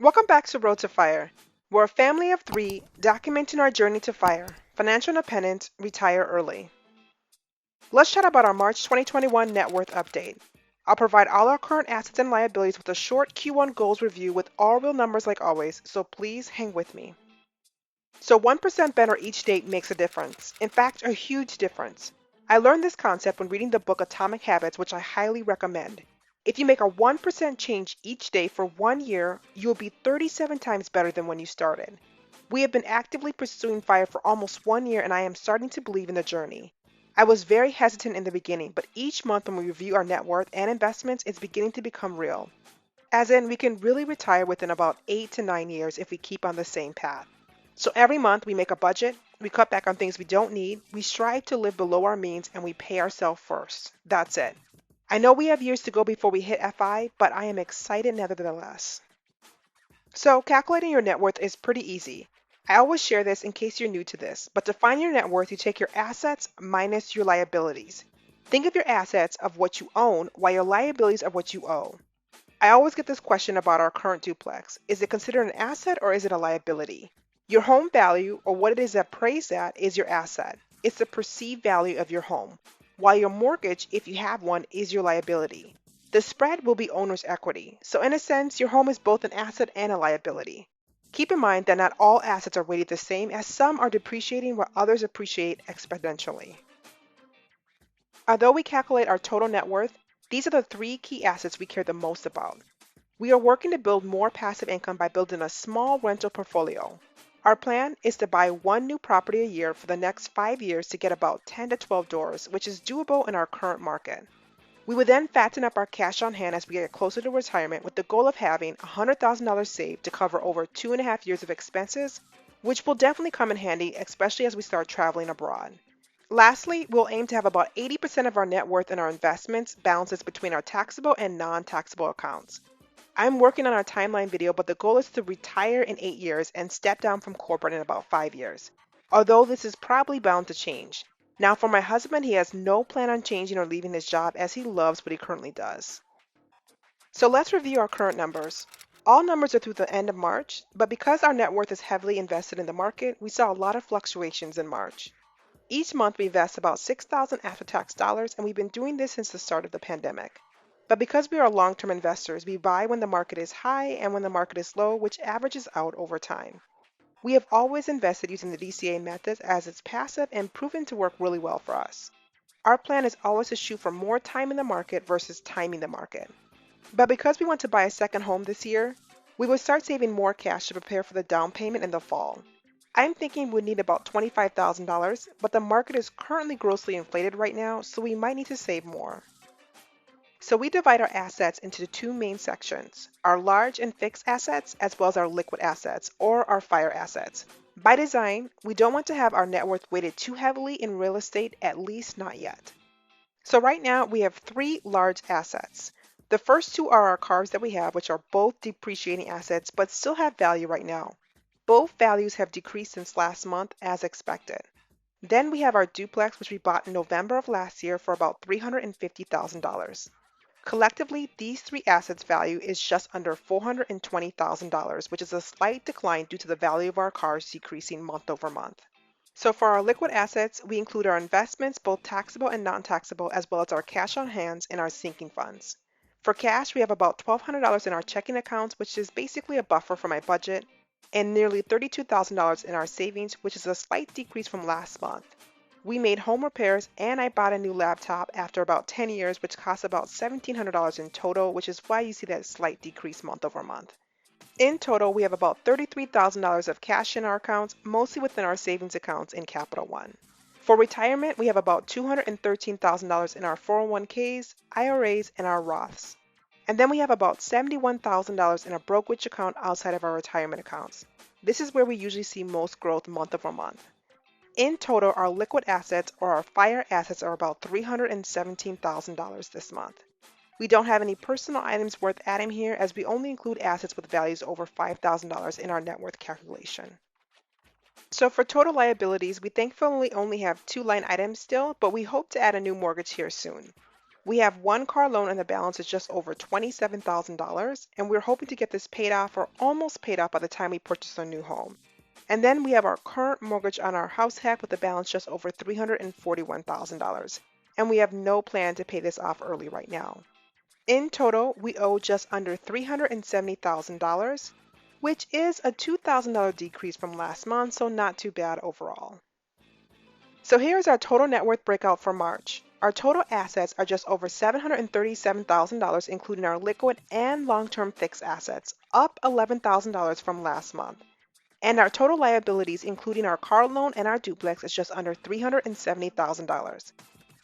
Welcome back to Road to Fire. We're a family of three documenting our journey to fire, financial independence, retire early. Let's chat about our March 2021 net worth update. I'll provide all our current assets and liabilities with a short Q1 goals review with all real numbers like always, so please hang with me. So 1% better each day makes a difference. In fact, a huge difference. I learned this concept when reading the book Atomic Habits, which I highly recommend. If you make a 1% change each day for 1 year, you'll be 37 times better than when you started. We have been actively pursuing FIRE for almost 1 year, and I am starting to believe in the journey. I was very hesitant in the beginning, but each month when we review our net worth and investments, it's beginning to become real. As in, we can really retire within about 8 to 9 years if we keep on the same path. So every month we make a budget, we cut back on things we don't need, we strive to live below our means, and we pay ourselves first. That's it. I know we have years to go before we hit FI, but I am excited nevertheless. So calculating your net worth is pretty easy. I always share this in case you're new to this, but to find your net worth, you take your assets minus your liabilities. Think of your assets of what you own, while your liabilities are what you owe. I always get this question about our current duplex. Is it considered an asset or is it a liability? Your home value, or what it is appraised at, is your asset. It's the perceived value of your home, while your mortgage, if you have one, is your liability. The spread will be owner's equity. So in a sense, your home is both an asset and a liability. Keep in mind that not all assets are weighted the same, as some are depreciating while others appreciate exponentially. Although we calculate our total net worth, these are the three key assets we care the most about. We are working to build more passive income by building a small rental portfolio. Our plan is to buy one new property a year for the next 5 years to get about 10 to 12 doors, which is doable in our current market. We would then fatten up our cash on hand as we get closer to retirement with the goal of having $100,000 saved to cover over 2.5 years of expenses, which will definitely come in handy, especially as we start traveling abroad. Lastly, we'll aim to have about 80% of our net worth in our investments balances between our taxable and non-taxable accounts. I'm working on our timeline video, but the goal is to retire in 8 years and step down from corporate in about 5 years. Although this is probably bound to change. Now, for my husband, he has no plan on changing or leaving his job as he loves what he currently does. So let's review our current numbers. All numbers are through the end of March, but because our net worth is heavily invested in the market, we saw a lot of fluctuations in March. Each month we invest about 6,000 after-tax dollars, and we've been doing this since the start of the pandemic. But because we are long-term investors, we buy when the market is high and when the market is low, which averages out over time. We have always invested using the DCA method as it's passive and proven to work really well for us. Our plan is always to shoot for more time in the market versus timing the market. But because we want to buy a second home this year, we will start saving more cash to prepare for the down payment in the fall. I'm thinking we need about $25,000, but the market is currently grossly inflated right now, so we might need to save more. So we divide our assets into two main sections, our large and fixed assets as well as our liquid assets, or our FIRE assets. By design, we don't want to have our net worth weighted too heavily in real estate, at least not yet. So right now we have three large assets. The first two are our cars that we have, which are both depreciating assets but still have value right now. Both values have decreased since last month as expected. Then we have our duplex, which we bought in November of last year for about $350,000. Collectively, these three assets' value is just under $420,000, which is a slight decline due to the value of our cars decreasing month over month. So for our liquid assets, we include our investments, both taxable and non-taxable, as well as our cash on hand and our sinking funds. For cash, we have about $1,200 in our checking accounts, which is basically a buffer for my budget, and nearly $32,000 in our savings, which is a slight decrease from last month. We made home repairs and I bought a new laptop after about 10 years, which cost about $1,700 in total, which is why you see that slight decrease month over month. In total, we have about $33,000 of cash in our accounts, mostly within our savings accounts in Capital One. For retirement, we have about $213,000 in our 401ks, IRAs, and our Roths. And then we have about $71,000 in a brokerage account outside of our retirement accounts. This is where we usually see most growth month over month. In total, our liquid assets or our FIRE assets are about $317,000 this month. We don't have any personal items worth adding here as we only include assets with values over $5,000 in our net worth calculation. So for total liabilities, we thankfully only have two line items still, but we hope to add a new mortgage here soon. We have one car loan and the balance is just over $27,000, and we're hoping to get this paid off or almost paid off by the time we purchase our new home. And then we have our current mortgage on our house hack with a balance just over $341,000, and we have no plan to pay this off early right now. In total, we owe just under $370,000, which is a $2,000 decrease from last month, so not too bad overall. So here's our total net worth breakout for March. Our total assets are just over $737,000, including our liquid and long-term fixed assets, up $11,000 from last month. And our total liabilities, including our car loan and our duplex, is just under $370,000,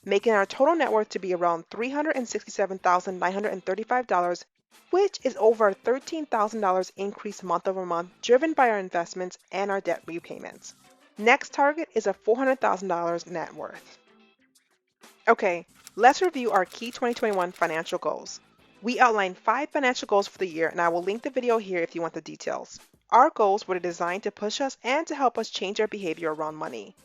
making our total net worth to be around $367,935, which is over a $13,000 increase month over month, driven by our investments and our debt repayments. Next target is a $400,000 net worth. Okay, let's review our key 2021 financial goals. We outlined 5 financial goals for the year, and I will link the video here if you want the details. Our goals were designed to push us and to help us change our behavior around money.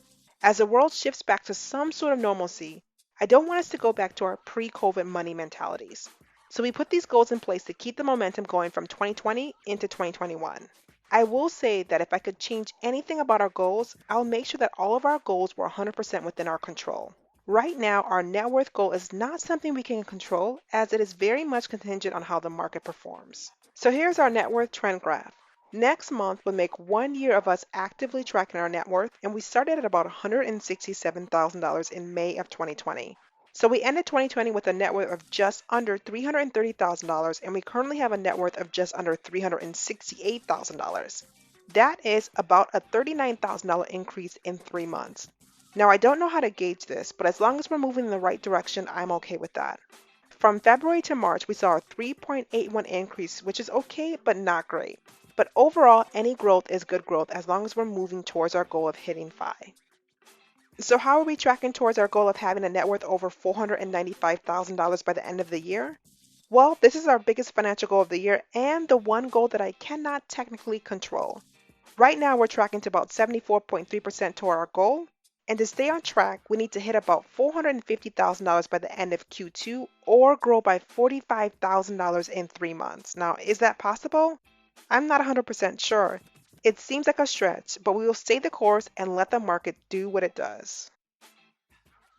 As the world shifts back to some sort of normalcy, I don't want us to go back to our pre-COVID money mentalities. So we put these goals in place to keep the momentum going from 2020 into 2021. I will say that if I could change anything about our goals, I'll make sure that all of our goals were 100% within our control. Right now, our net worth goal is not something we can control, as it is very much contingent on how the market performs. So here's our net worth trend graph. Next month will make 1 year of us actively tracking our net worth, and we started at about $167,000 in May of 2020. So we ended 2020 with a net worth of just under $330,000, and we currently have a net worth of just under $368,000. That is about a $39,000 increase in 3 months. Now, I don't know how to gauge this, but as long as we're moving in the right direction, I'm okay with that. From February to March, we saw a 3.81 increase, which is okay, but not great. But overall, any growth is good growth as long as we're moving towards our goal of hitting FI. So how are we tracking towards our goal of having a net worth over $495,000 by the end of the year? Well, this is our biggest financial goal of the year and the one goal that I cannot technically control. Right now, we're tracking to about 74.3% toward our goal. And to stay on track, we need to hit about $450,000 by the end of Q2 or grow by $45,000 in 3 months. Now, is that possible? I'm not 100% sure. It seems like a stretch, but we will stay the course and let the market do what it does.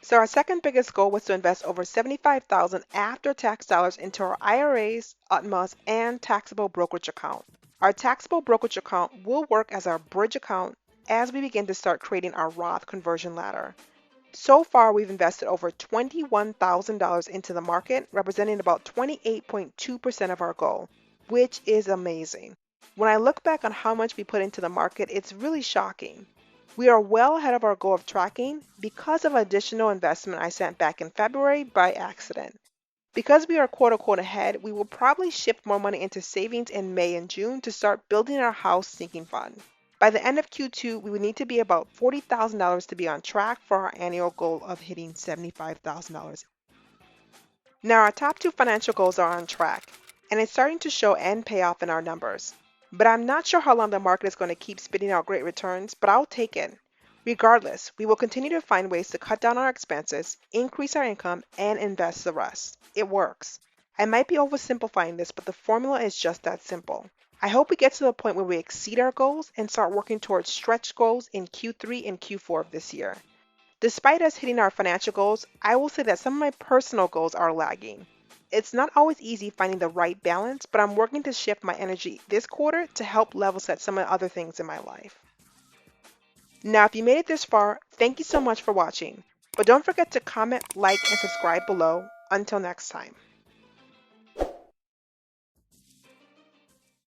So our second biggest goal was to invest over $75,000 after-tax dollars into our IRAs, UTMAs, and taxable brokerage account. Our taxable brokerage account will work as our bridge account as we begin to start creating our Roth conversion ladder. So far, we've invested over $21,000 into the market, representing about 28.2% of our goal, which is amazing. When I look back on how much we put into the market, it's really shocking. We are well ahead of our goal of tracking because of additional investment I sent back in February by accident. Because we are quote unquote ahead, we will probably shift more money into savings in May and June to start building our house sinking fund. By the end of Q2, we would need to be about $40,000 to be on track for our annual goal of hitting $75,000. Now, our top 2 financial goals are on track, and it's starting to show and pay off in our numbers. But I'm not sure how long the market is going to keep spitting out great returns, but I'll take it. Regardless, we will continue to find ways to cut down our expenses, increase our income, and invest the rest. It works. I might be oversimplifying this, but the formula is just that simple. I hope we get to the point where we exceed our goals and start working towards stretch goals in Q3 and Q4 of this year. Despite us hitting our financial goals, I will say that some of my personal goals are lagging. It's not always easy finding the right balance, but I'm working to shift my energy this quarter to help level set some of the other things in my life. Now, if you made it this far, thank you so much for watching. But don't forget to comment, like, and subscribe below. Until next time.